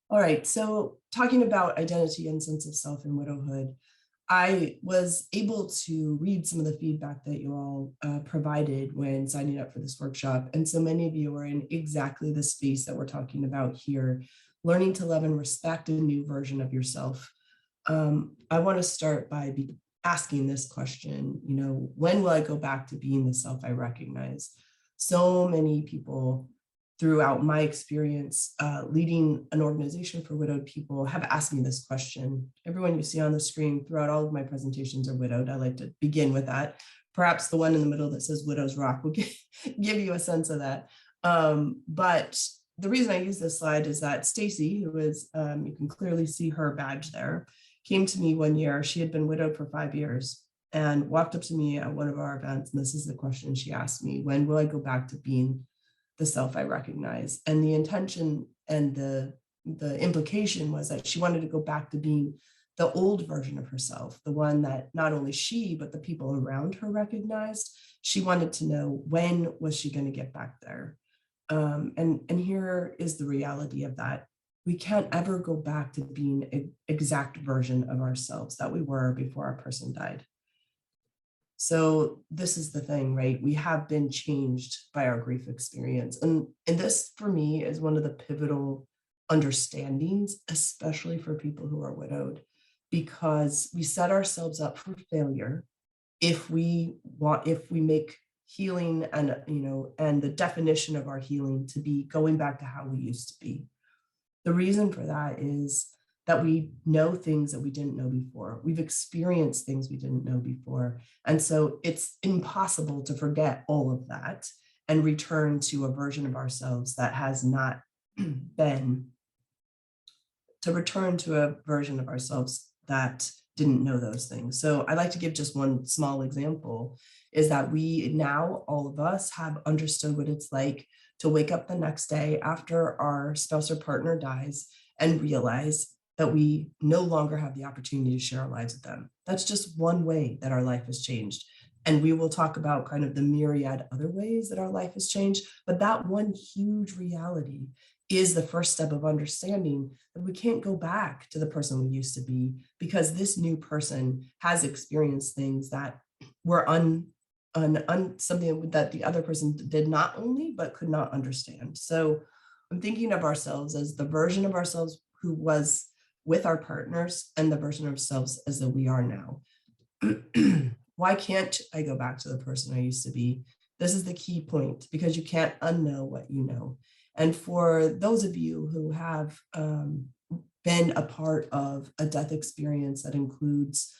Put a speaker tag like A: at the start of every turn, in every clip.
A: All right, so talking about identity and sense of self in widowhood, I was able to read some of the feedback that you all provided when signing up for this workshop. And so many of you are in exactly the space that we're talking about here, learning to love and respect a new version of yourself. I want to start by asking this question, when will I go back to being the self I recognize? So many people throughout my experience leading an organization for widowed people have asked me this question. Everyone you see on the screen throughout all of my presentations are widowed. I like to begin with that. Perhaps the one in the middle that says Widows Rock will give you a sense of that. But the reason I use this slide is that Stacy, who is, you can clearly see her badge there, came to me one year. She had been widowed for 5 years and walked up to me at one of our events. And this is the question she asked me: when will I go back to being the self I recognize? And the intention and the implication was that she wanted to go back to being the old version of herself, the one that not only she, but the people around her recognized. She wanted to know, when was she going to get back there? And here is the reality of that. We can't ever go back to being an exact version of ourselves that we were before our person died. So this is the thing, right? We have been changed by our grief experience. And this, for me, is one of the pivotal understandings, especially for people who are widowed, because we set ourselves up for failure if we make healing and the definition of our healing to be going back to how we used to be. The reason for that is that we know things that we didn't know before. We've experienced things we didn't know before. And so it's impossible to forget all of that and return to a version of ourselves that has not been, to return to a version of ourselves that didn't know those things. So I like to give just one small example, is that we now, all of us, have understood what it's like to wake up the next day after our spouse or partner dies and realize that we no longer have the opportunity to share our lives with them. That's just one way that our life has changed. And we will talk about kind of the myriad other ways that our life has changed. But that one huge reality is the first step of understanding that we can't go back to the person we used to be, because this new person has experienced things that were something that the other person did not only, but could not understand. So I'm thinking of ourselves as the version of ourselves who was with our partners and the version of ourselves as that we are now. Why can't I go back to the person I used to be? This is the key point, because you can't unknow what you know. And for those of you who have been a part of a death experience that includes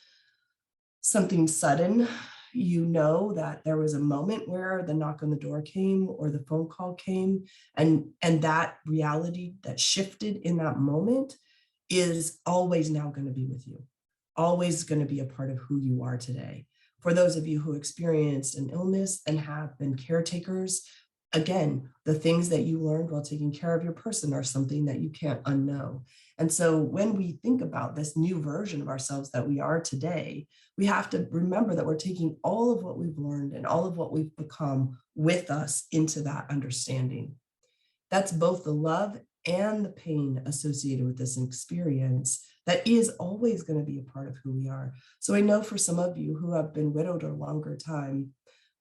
A: something sudden, you know that there was a moment where the knock on the door came or the phone call came, and that reality that shifted in that moment is always now going to be with you, always going to be a part of who you are today. For those of you who experienced an illness and have been caretakers, again, the things that you learned while taking care of your person are something that you can't unknow. And so when we think about this new version of ourselves that we are today, we have to remember that we're taking all of what we've learned and all of what we've become with us into that understanding. That's both the love and the pain associated with this experience that is always going to be a part of who we are. So I know for some of you who have been widowed a longer time,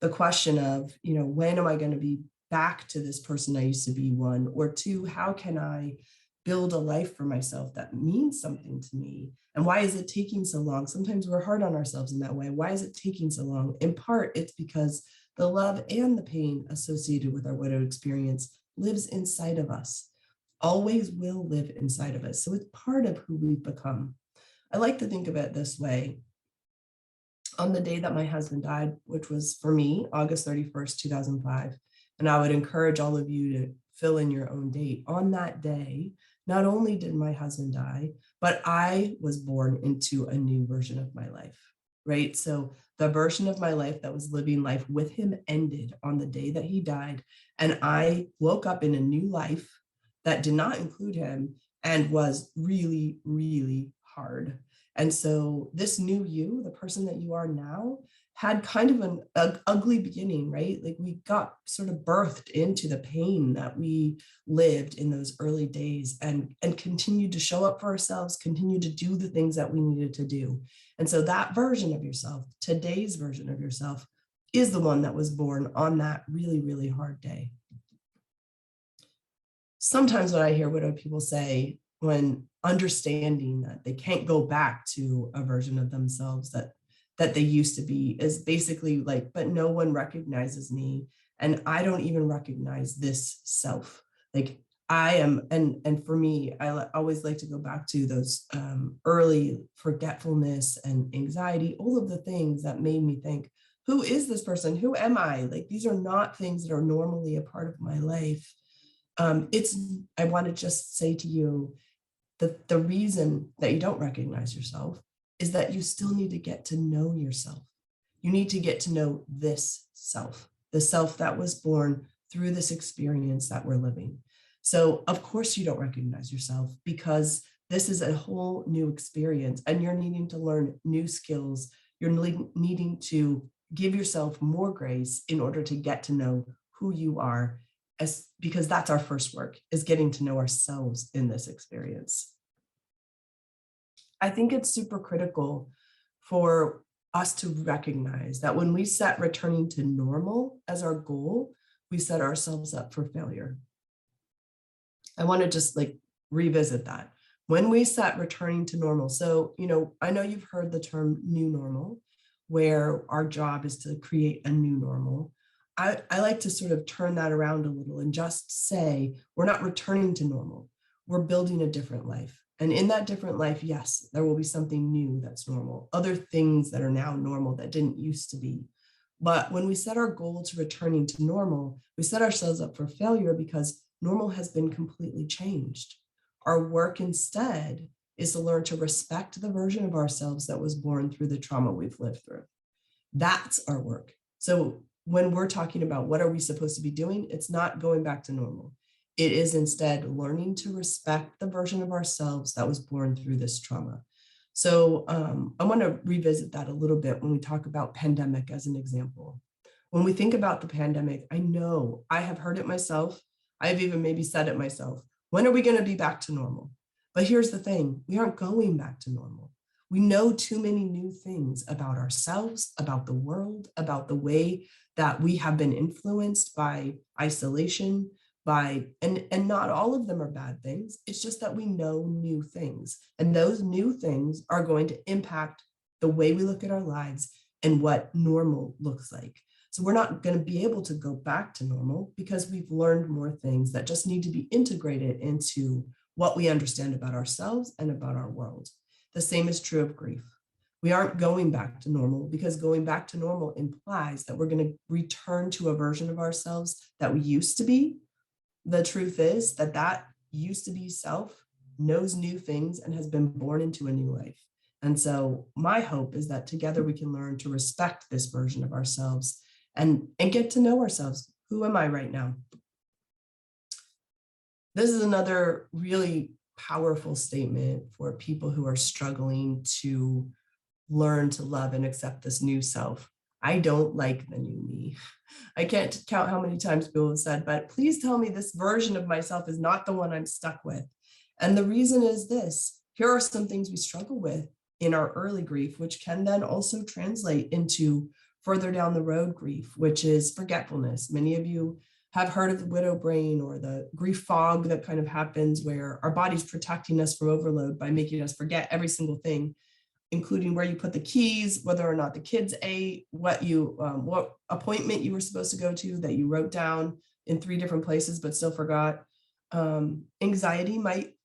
A: the question of, when am I going to be back to this person I used to be, one, or two, how can I build a life for myself that means something to me? And why is it taking so long? Sometimes we're hard on ourselves in that way. Why is it taking so long? In part, it's because the love and the pain associated with our widowed experience lives inside of us, always will live inside of us. So it's part of who we've become. I like to think of it this way. On the day that my husband died, which was for me, August 31st, 2005, and I would encourage all of you to fill in your own date. On that day, not only did my husband die, but I was born into a new version of my life, right? So the version of my life that was living life with him ended on the day that he died. And I woke up in a new life that did not include him and was really, really hard. And so this new you, the person that you are now, had kind of an ugly beginning, right? Like we got sort of birthed into the pain that we lived in those early days and continued to show up for ourselves, continue to do the things that we needed to do. And so that version of yourself, today's version of yourself, is the one that was born on that really, really hard day. Sometimes what I hear widowed people say when understanding that they can't go back to a version of themselves that they used to be is basically like, but no one recognizes me and I don't even recognize this self. Like I am, and for me, always like to go back to those early forgetfulness and anxiety, all of the things that made me think, who is this person? Who am I? Like these are not things that are normally a part of my life. I want to just say to you that the reason that you don't recognize yourself is that you still need to get to know yourself. You need to get to know this self, the self that was born through this experience that we're living. So of course you don't recognize yourself because this is a whole new experience and you're needing to learn new skills. You're needing to give yourself more grace in order to get to know who you are, because that's our first work, is getting to know ourselves in this experience. I think it's super critical for us to recognize that when we set returning to normal as our goal, we set ourselves up for failure. I want to just like revisit that. When we set returning to normal, so, I know you've heard the term new normal, where our job is to create a new normal. I like to sort of turn that around a little and just say, we're not returning to normal. We're building a different life. And in that different life, yes, there will be something new that's normal, other things that are now normal that didn't used to be. But when we set our goal to returning to normal, we set ourselves up for failure because normal has been completely changed. Our work instead is to learn to respect the version of ourselves that was born through the trauma we've lived through. That's our work. So when we're talking about what are we supposed to be doing, it's not going back to normal. It is instead learning to respect the version of ourselves that was born through this trauma. So I want to revisit that a little bit when we talk about pandemic as an example. When we think about the pandemic, I know I have heard it myself. I've even maybe said it myself. When are we going to be back to normal? But here's the thing, we aren't going back to normal. We know too many new things about ourselves, about the world, about the way that we have been influenced by isolation, and not all of them are bad things. It's just that we know new things. And those new things are going to impact the way we look at our lives and what normal looks like. So we're not going to be able to go back to normal because we've learned more things that just need to be integrated into what we understand about ourselves and about our world. The same is true of grief. We aren't going back to normal because going back to normal implies that we're going to return to a version of ourselves that we used to be. The truth is that used to be self knows new things and has been born into a new life. And so my hope is that together we can learn to respect this version of ourselves and get to know ourselves. Who am I right now? This is another really powerful statement for people who are struggling to learn to love and accept this new self. I don't like the new me. I can't count how many times people have said, but please tell me this version of myself is not the one I'm stuck with. And the reason is this: here are some things we struggle with in our early grief, which can then also translate into further down the road grief, which is forgetfulness. Many of you have heard of the widow brain or the grief fog that kind of happens where our body's protecting us from overload by making us forget every single thing, including where you put the keys, whether or not the kids ate, what appointment you were supposed to go to that you wrote down in 3 different places but still forgot. Anxiety might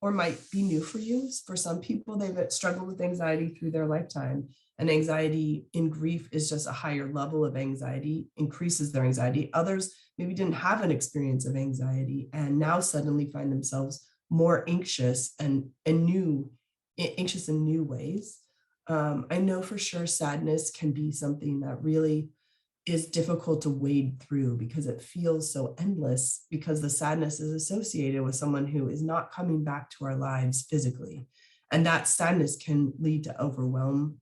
A: be new for you. For some people, they've struggled with anxiety through their lifetime. And anxiety in grief is just a higher level of anxiety, increases their anxiety. Others maybe didn't have an experience of anxiety and now suddenly find themselves more anxious and anxious in new ways. I know for sure sadness can be something that really is difficult to wade through because it feels so endless, because the sadness is associated with someone who is not coming back to our lives physically. And that sadness can lead to overwhelm.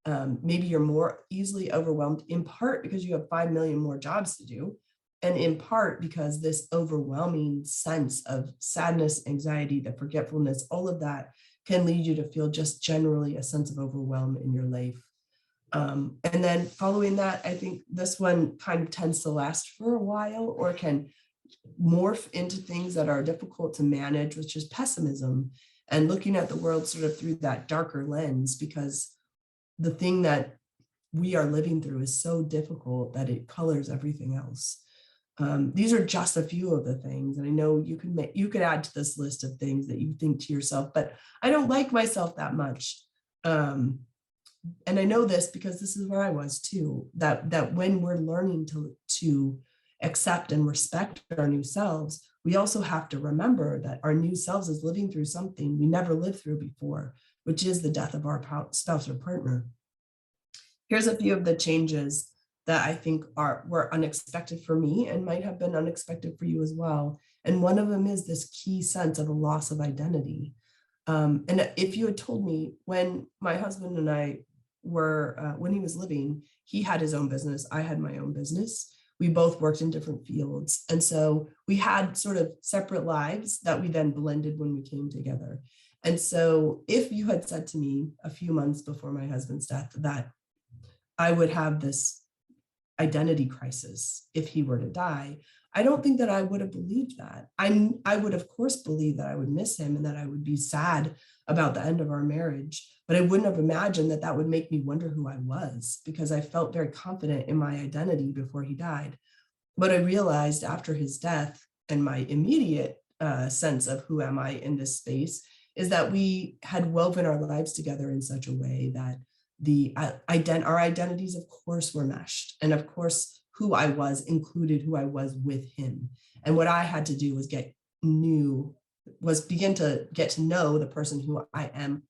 A: Maybe you're more easily overwhelmed, in part because you have 5 million more jobs to do, and in part because this overwhelming sense of sadness, anxiety, the forgetfulness, all of that can lead you to feel just generally a sense of overwhelm in your life. And then following that, I think this one kind of tends to last for a while or can morph into things that are difficult to manage, which is pessimism and looking at the world sort of through that darker lens, because the thing that we are living through is so difficult that it colors everything else. These are just a few of the things, and I know you could add to this list of things that you think to yourself, but I don't like myself that much. And I know this because this is where I was too, that when we're learning to accept and respect our new selves, we also have to remember that our new selves is living through something we never lived through before, which is the death of our spouse or partner. Here's a few of the changes that I think were unexpected for me and might have been unexpected for you as well. And one of them is this key sense of a loss of identity. And if you had told me when my husband and I were, when he was living, he had his own business, I had my own business. We both worked in different fields. And so we had sort of separate lives that we then blended when we came together. And so if you had said to me a few months before my husband's death that I would have this identity crisis if he were to die, I don't think that I would have believed that. I would, of course, believe that I would miss him and that I would be sad about the end of our marriage, but I wouldn't have imagined that that would make me wonder who I was, because I felt very confident in my identity before he died. What I realized after his death and my immediate sense of who am I in this space is that we had woven our lives together in such a way that our identities, of course, were meshed. And of course, who I was included who I was with him. And what I had to do was begin to get to know the person who I am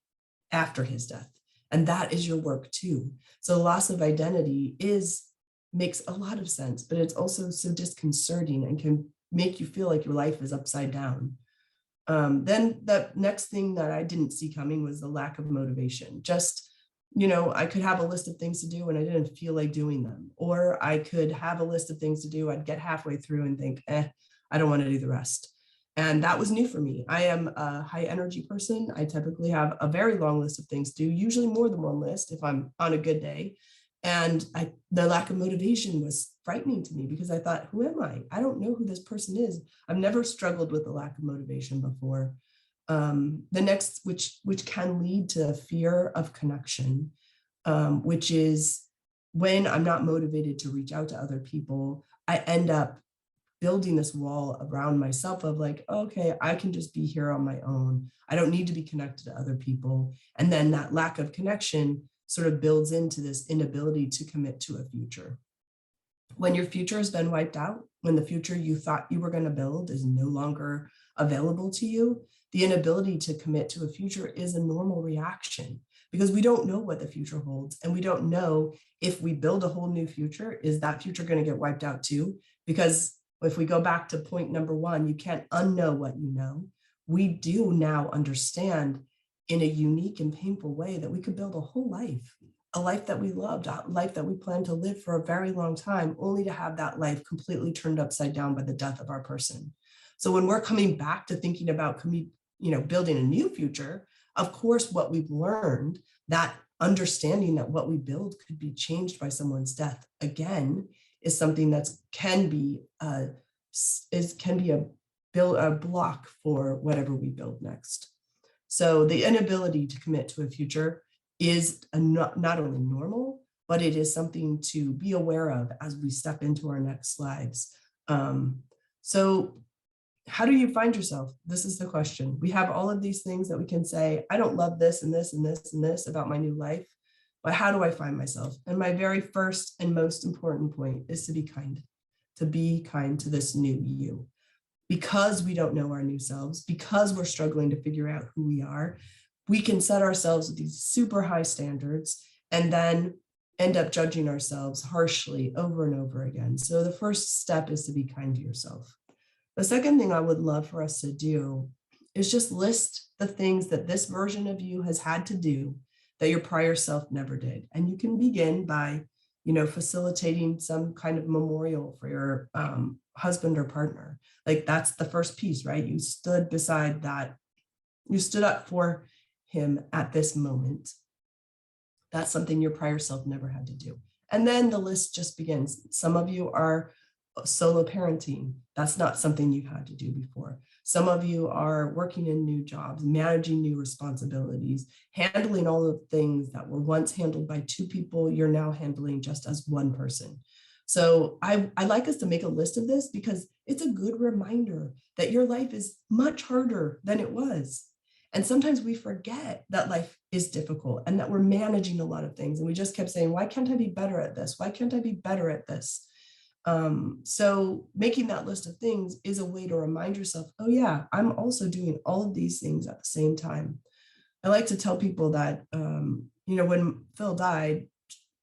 A: after his death. And that is your work too. So loss of identity makes a lot of sense, but it's also so disconcerting and can make you feel like your life is upside down. Then the next thing that I didn't see coming was the lack of motivation. I could have a list of things to do and I didn't feel like doing them. Or I could have a list of things to do. I'd get halfway through and think, I don't want to do the rest. And that was new for me. I am a high energy person. I typically have a very long list of things to do, usually more than one list if I'm on a good day. And the lack of motivation was frightening to me because I thought, who am I? I don't know who this person is. I've never struggled with the lack of motivation before. The next, which can lead to fear of connection, which is when I'm not motivated to reach out to other people, I end up building this wall around myself of like, okay, I can just be here on my own. I don't need to be connected to other people. And then that lack of connection sort of builds into this inability to commit to a future. When your future has been wiped out, when the future you thought you were going to build is no longer available to you, the inability to commit to a future is a normal reaction because we don't know what the future holds. And we don't know if we build a whole new future, is that future going to get wiped out too? Because if we go back to point number one, you can't unknow what you know. We do now understand in a unique and painful way that we could build a whole life, a life that we loved, a life that we plan to live for a very long time, only to have that life completely turned upside down by the death of our person. So when we're coming back to thinking about building a new future, of course, what we've learned, that understanding that what we build could be changed by someone's death, again, is something that can be a block for whatever we build next. So the inability to commit to a future is not only normal, but it is something to be aware of as we step into our next lives. So how do you find yourself? This is the question. We have all of these things that we can say, I don't love this and this and this and this about my new life, but how do I find myself? And my very first and most important point is to be kind to this new you. Because we don't know our new selves, because we're struggling to figure out who we are, we can set ourselves with these super high standards and then end up judging ourselves harshly over and over again. So the first step is to be kind to yourself. The second thing I would love for us to do is just list the things that this version of you has had to do that your prior self never did. And you can begin by, facilitating some kind of memorial for your husband or partner. Like that's the first piece, right? You stood beside that. You stood up for him at this moment. That's something your prior self never had to do. And then the list just begins. Some of you are solo parenting. That's not something you've had to do before. Some of you are working in new jobs, managing new responsibilities, handling all the things that were once handled by two people, you're now handling just as one person. So I like us to make a list of this because it's a good reminder that your life is much harder than it was. And sometimes we forget that life is difficult and that we're managing a lot of things. And we just kept saying, why can't I be better at this? Why can't I be better at this? So making that list of things is a way to remind yourself, oh yeah, I'm also doing all of these things at the same time. I like to tell people that, when Phil died,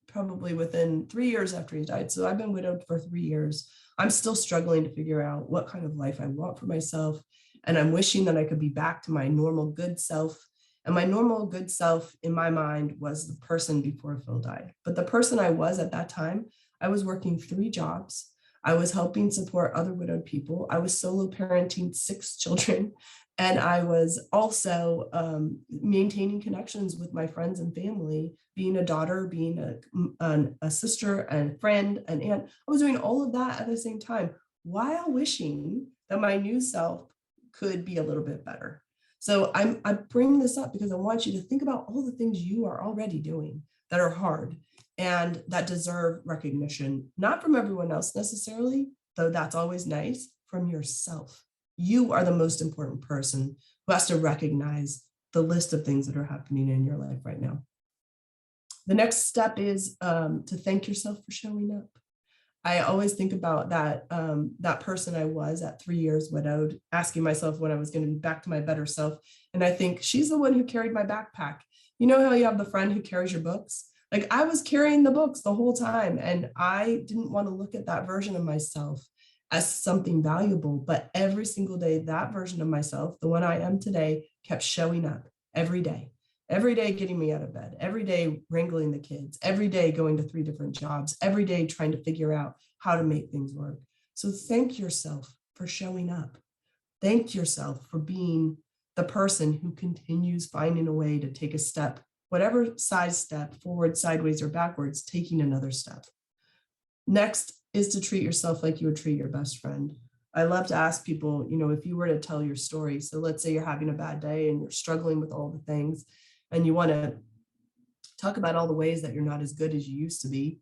A: probably within 3 years after he died, so I've been widowed for 3 years, I'm still struggling to figure out what kind of life I want for myself. And I'm wishing that I could be back to my normal good self. And my normal good self in my mind was the person before Phil died. But the person I was at that time, I was working 3 jobs. I was helping support other widowed people. I was solo parenting 6 children. And I was also maintaining connections with my friends and family, being a daughter, being a sister, and a friend, an aunt. I was doing all of that at the same time while wishing that my new self could be a little bit better. So I'm bringing this up because I want you to think about all the things you are already doing that are hard and that deserve recognition, not from everyone else necessarily, though that's always nice, from yourself. You are the most important person who has to recognize the list of things that are happening in your life right now. The next step is to thank yourself for showing up. I always think about that person I was at 3 years widowed, asking myself when I was going to be back to my better self. And I think she's the one who carried my backpack. You know how you have the friend who carries your books? Like I was carrying the books the whole time, and I didn't want to look at that version of myself as something valuable. But every single day, that version of myself, the one I am today, kept showing up every day getting me out of bed, every day wrangling the kids, every day going to 3 different jobs, every day trying to figure out how to make things work. So thank yourself for showing up. Thank yourself for being the person who continues finding a way to take a step, whatever size step, forward, sideways, or backwards, taking another step. Next is to treat yourself like you would treat your best friend. I love to ask people, if you were to tell your story, so let's say you're having a bad day and you're struggling with all the things, and you want to talk about all the ways that you're not as good as you used to be.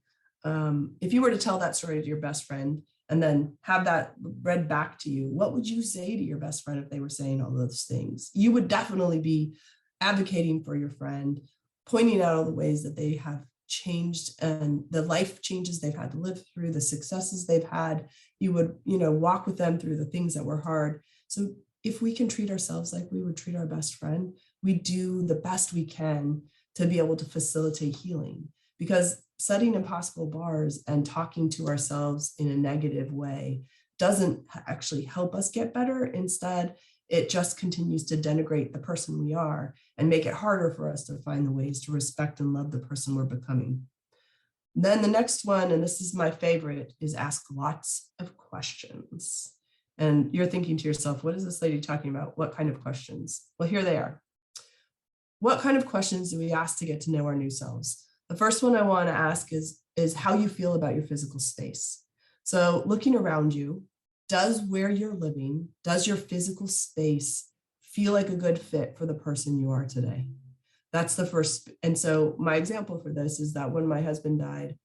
A: If you were to tell that story to your best friend and then have that read back to you, what would you say to your best friend if they were saying all those things? You would definitely be advocating for your friend, pointing out all the ways that they have changed and the life changes they've had to live through, the successes they've had. You would, walk with them through the things that were hard. So if we can treat ourselves like we would treat our best friend, we do the best we can to be able to facilitate healing, because setting impossible bars and talking to ourselves in a negative way doesn't actually help us get better. Instead, it just continues to denigrate the person we are and make it harder for us to find the ways to respect and love the person we're becoming. Then the next one, and this is my favorite, is ask lots of questions. And you're thinking to yourself, what is this lady talking about? What kind of questions? Well, here they are. What kind of questions do we ask to get to know our new selves? The first one I want to ask is how you feel about your physical space. So looking around you, does where you're living, does your physical space feel like a good fit for the person you are today? That's the first. And so my example for this is that when my husband died,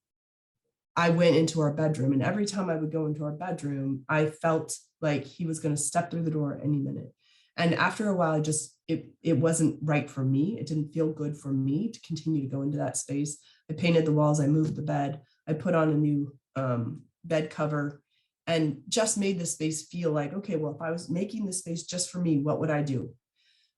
A: I went into our bedroom, and every time I would go into our bedroom, I felt like he was going to step through the door any minute. And after a while, it wasn't right for me. It didn't feel good for me to continue to go into that space. I painted the walls, I moved the bed, I put on a new bed cover, and just made the space feel like, okay, well, if I was making this space just for me, what would I do?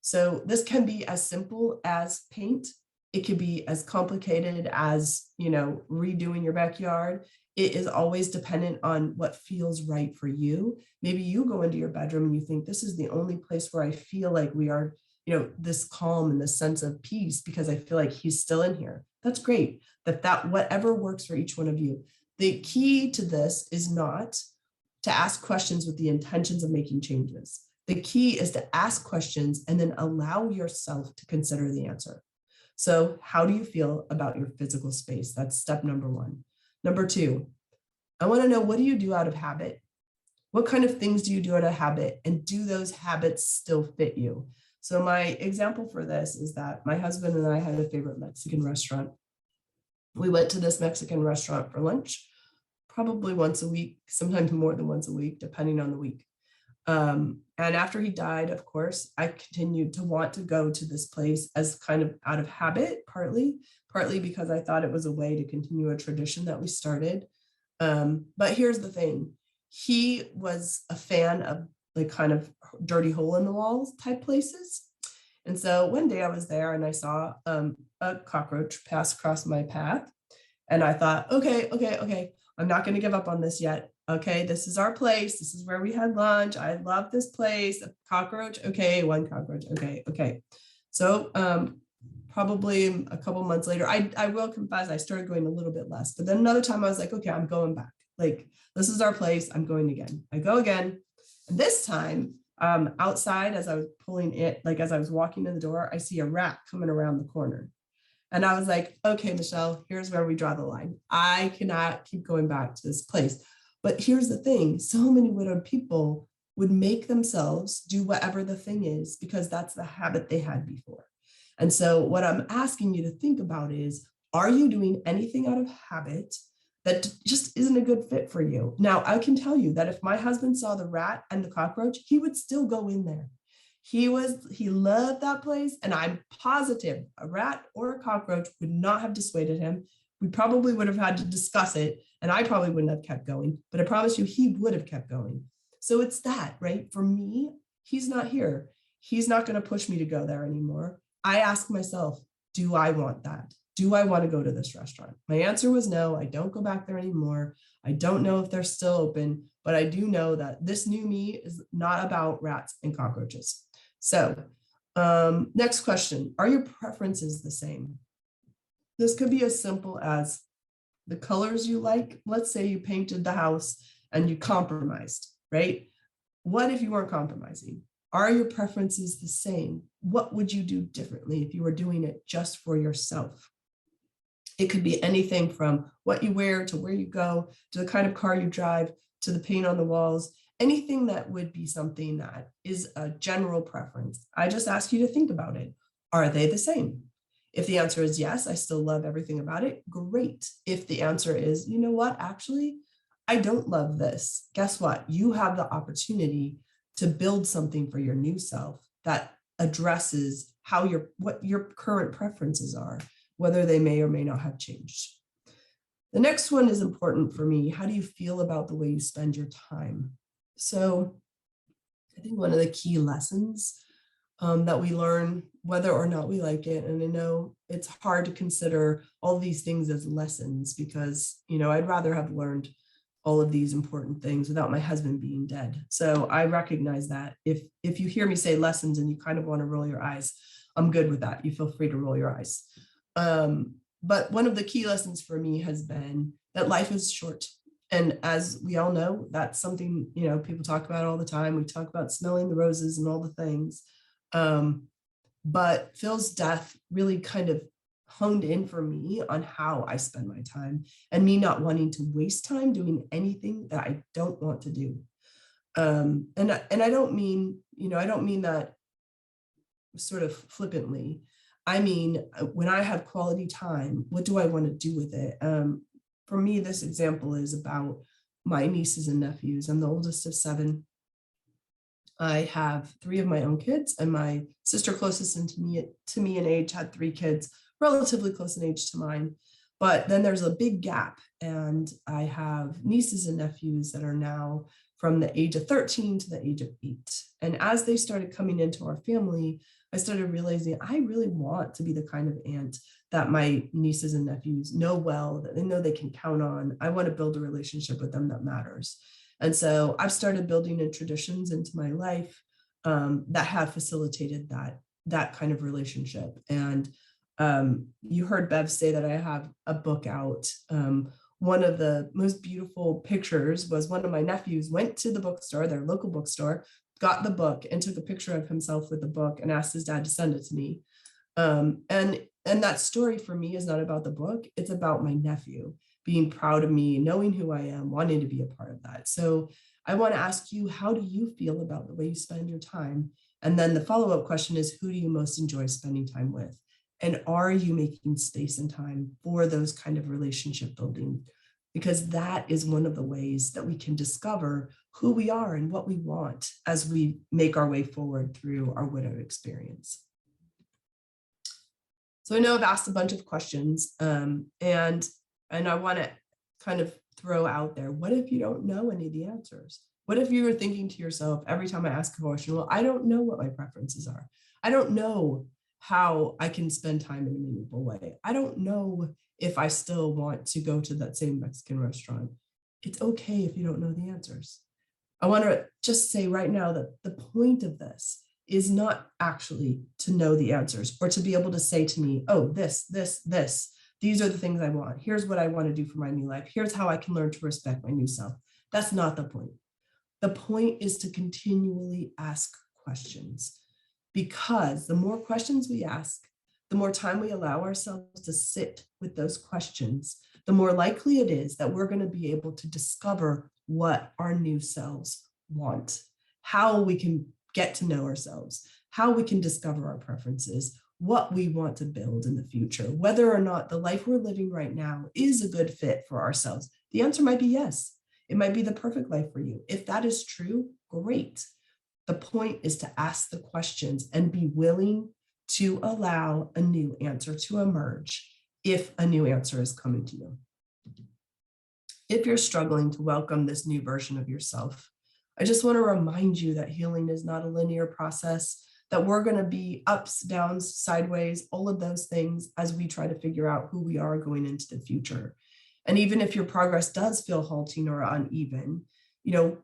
A: So this can be as simple as paint. It could be as complicated as, redoing your backyard. It is always dependent on what feels right for you. Maybe you go into your bedroom and you think, this is the only place where I feel like we are this calm and this sense of peace because I feel like he's still in here. That's great. That whatever works for each one of you. The key to this is not to ask questions with the intentions of making changes. The key is to ask questions and then allow yourself to consider the answer. So how do you feel about your physical space? That's step number one. Number two, I want to know, what do you do out of habit? What kind of things do you do out of habit? And do those habits still fit you? So my example for this is that my husband and I had a favorite Mexican restaurant. We went to this Mexican restaurant for lunch, probably once a week, sometimes more than once a week, depending on the week. And after he died, of course, I continued to want to go to this place as kind of out of habit, partly because I thought it was a way to continue a tradition that we started. But here's the thing. He was a fan of like kind of dirty hole in the walls type places. And so one day I was there and I saw a cockroach pass across my path. And I thought, okay, I'm not going to give up on this yet. Okay, this is our place. This is where we had lunch. I love this place. A cockroach. Okay, one cockroach. Okay. So probably a couple months later, I will confess, I started going a little bit less. But then another time I was like, okay, I'm going back. Like, this is our place. I'm going again. I go again. And this time, outside, as I was pulling it, like as I was walking in the door, I see a rat coming around the corner. And I was like, okay, Michelle, here's where we draw the line. I cannot keep going back to this place. But here's the thing. So many widowed people would make themselves do whatever the thing is because that's the habit they had before. And so what I'm asking you to think about is, are you doing anything out of habit that just isn't a good fit for you? Now, I can tell you that if my husband saw the rat and the cockroach, he would still go in there. He loved that place. And I'm positive a rat or a cockroach would not have dissuaded him. We probably would have had to discuss it. And I probably wouldn't have kept going, but I promise you, he would have kept going. So it's that, right? For me, he's not here. He's not going to push me to go there anymore. I ask myself, do I want that? Do I want to go to this restaurant? My answer was no. I don't go back there anymore. I don't know if they're still open, but I do know that this new me is not about rats and cockroaches. So next question, are your preferences the same? This could be as simple as the colors you like. Let's say you painted the house and you compromised, right? What if you weren't compromising? Are your preferences the same? What would you do differently if you were doing it just for yourself? It could be anything from what you wear to where you go, to the kind of car you drive, to the paint on the walls, anything that would be something that is a general preference. I just ask you to think about it. Are they the same? If the answer is yes, I still love everything about it, great. If the answer is, you know what, actually, I don't love this, guess what? You have the opportunity to build something for your new self that addresses what your current preferences are, whether they may or may not have changed. The next one is important for me. How do you feel about the way you spend your time? So I think one of the key lessons that we learn, whether or not we like it, and I know it's hard to consider all these things as lessons because, I'd rather have learned all of these important things without my husband being dead. So I recognize that if you hear me say lessons and you kind of want to roll your eyes, I'm good with that. You feel free to roll your eyes. But one of the key lessons for me has been that life is short. And as we all know, that's something, people talk about all the time. We talk about smelling the roses and all the things. But Phil's death really kind of honed in for me on how I spend my time and me not wanting to waste time doing anything that I don't want to do. And I don't mean, I don't mean that sort of flippantly. I mean, when I have quality time, what do I want to do with it? For me, this example is about my nieces and nephews. I'm the oldest of 7. I have 3 of my own kids, and my sister closest to me in age had 3 kids, relatively close in age to mine. But then there's a big gap, and I have nieces and nephews that are now from the age of 13 to the age of 8. And as they started coming into our family, I started realizing I really want to be the kind of aunt that my nieces and nephews know well, that they know they can count on. I want to build a relationship with them that matters. And so I've started building in traditions into my life that have facilitated that. that kind of relationship. And you heard Bev say that I have a book out. One of the most beautiful pictures was one of my nephews went to the bookstore, their local bookstore, got the book and took a picture of himself with the book and asked his dad to send it to me. And that story for me is not about the book. It's about my nephew being proud of me, knowing who I am, wanting to be a part of that. So I want to ask you, how do you feel about the way you spend your time? And then the follow-up question is, who do you most enjoy spending time with? And are you making space and time for those kind of relationship building? Because that is one of the ways that we can discover who we are and what we want as we make our way forward through our widow experience. So I know I've asked a bunch of questions, and I want to kind of throw out there, what if you don't know any of the answers? What if you were thinking to yourself every time I ask a question, well, I don't know what my preferences are. I don't know how I can spend time in a meaningful way. I don't know if I still want to go to that same Mexican restaurant. It's okay if you don't know the answers. I want to just say right now that the point of this is not actually to know the answers or to be able to say to me, oh, this, these are the things I want. Here's what I want to do for my new life. Here's how I can learn to respect my new self. That's not the point. The point is to continually ask questions, because the more questions we ask, the more time we allow ourselves to sit with those questions, the more likely it is that we're going to be able to discover what our new selves want, how we can get to know ourselves, how we can discover our preferences, what we want to build in the future, whether or not the life we're living right now is a good fit for ourselves. The answer might be yes. It might be the perfect life for you. If that is true, great. The point is to ask the questions and be willing to allow a new answer to emerge if a new answer is coming to you. If you're struggling to welcome this new version of yourself, I just want to remind you that healing is not a linear process, that we're going to be ups, downs, sideways, all of those things as we try to figure out who we are going into the future. And even if your progress does feel halting or uneven,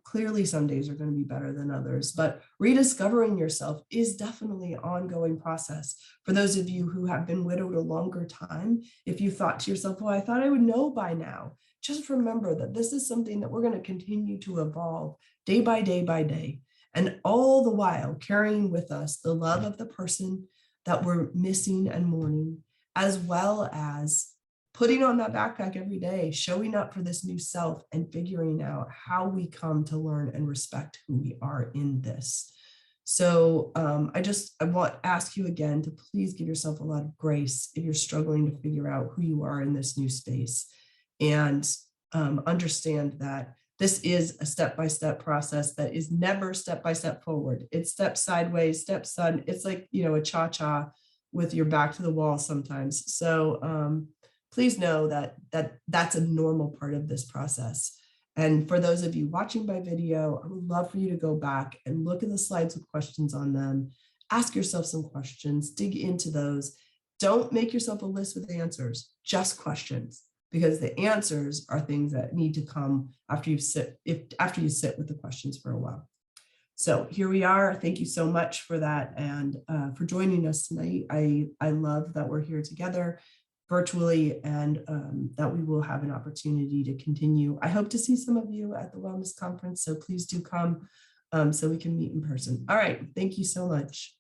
A: clearly some days are going to be better than others, but rediscovering yourself is definitely an ongoing process. For those of you who have been widowed a longer time, if you thought to yourself, well, I thought I would know by now, just remember that this is something that we're going to continue to evolve day by day by day. And all the while carrying with us the love of the person that we're missing and mourning, as well as putting on that backpack every day, showing up for this new self and figuring out how we come to learn and respect who we are in this. So I want to ask you again to please give yourself a lot of grace if you're struggling to figure out who you are in this new space, and understand that this is a step-by-step process that is never step-by-step forward. It's step sideways, step sun. It's like, a cha-cha with your back to the wall sometimes. So please know that that's a normal part of this process. And for those of you watching by video, I would love for you to go back and look at the slides with questions on them. Ask yourself some questions, dig into those. Don't make yourself a list with answers, just questions, because the answers are things that need to come after you sit with the questions for a while. So here we are. Thank you so much for that, and for joining us tonight. I love that we're here together virtually, and that we will have an opportunity to continue. I hope to see some of you at the Wellness Conference, so please do come so we can meet in person. All right, thank you so much.